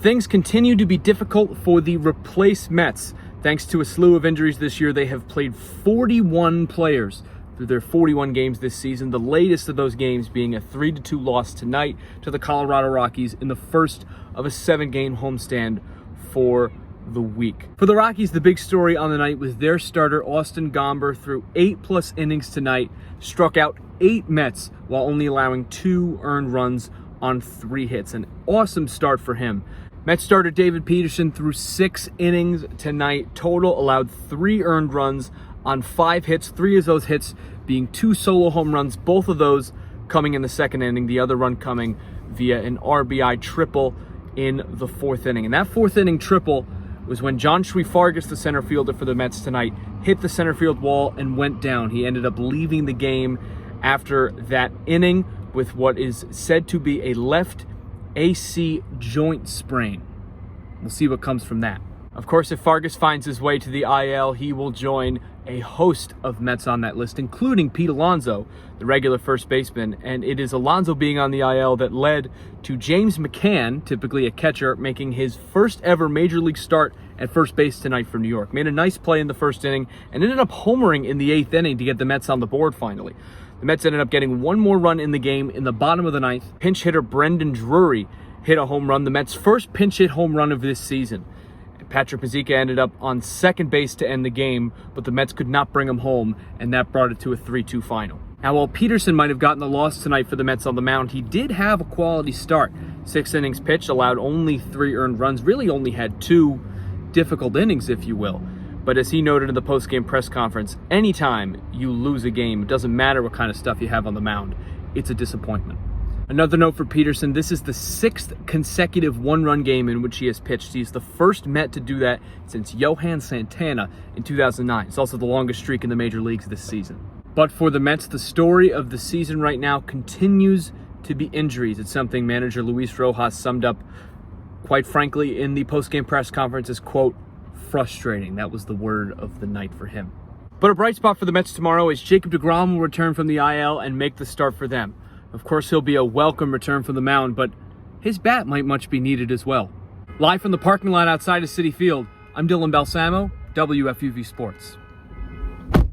Things continue to be difficult for the replaced Mets. Thanks to a slew of injuries this year, they have played 41 players through their 41 games this season, the latest of those games being a 3-2 loss tonight to the Colorado Rockies in the first of a 7-game homestand for the week. For the Rockies, the big story on the night was their starter, Austin Gomber, threw 8+ innings tonight, struck out 8 Mets while only allowing 2 earned runs on 3 hits. An awesome start for him. Mets starter David Peterson threw 6 innings tonight, total allowed 3 earned runs on 5 hits, 3 of those hits being 2 solo home runs, both of those coming in the second inning, the other run coming via an RBI triple in the 4th inning. And that 4th inning triple was when John Fargas, the center fielder for the Mets tonight, hit the center field wall and went down. He ended up leaving the game after that inning with what is said to be a left AC joint sprain. We'll see what comes from that. Of course, if Fargas finds his way to the IL, he will join a host of Mets on that list, including Pete Alonso, the regular first baseman. And it is Alonso being on the IL that led to James McCann, typically a catcher, making his first ever major league start at first base tonight for New York. Made a nice play in the 1st inning and ended up homering in the 8th inning to get the Mets on the board finally. The Mets ended up getting 1 more run in the game in the bottom of the 9th. Pinch hitter Brendan Drury hit a home run, the Mets' first pinch hit home run of this season. Patrick Mazeika ended up on second base to end the game, but the Mets could not bring him home, and that brought it to a 3-2 final. Now, while Peterson might have gotten the loss tonight for the Mets on the mound, he did have a quality start. 6 innings pitched, allowed only 3 earned runs, really only had 2 difficult innings, if you will. But as he noted in the postgame press conference, anytime you lose a game, it doesn't matter what kind of stuff you have on the mound, it's a disappointment. Another note for Peterson, this is the 6th consecutive 1-run game in which he has pitched. He's the first Met to do that since Johan Santana in 2009. It's also the longest streak in the major leagues this season. But for the Mets, the story of the season right now continues to be injuries. It's something manager Luis Rojas summed up, quite frankly, in the postgame press conference as, quote, frustrating. That was the word of the night for him. But a bright spot for the Mets tomorrow is Jacob deGrom will return from the IL and make the start for them. Of course, he'll be a welcome return from the mound, but his bat might much be needed as well. Live from the parking lot outside of Citi Field, I'm Dylan Balsamo, WFUV Sports.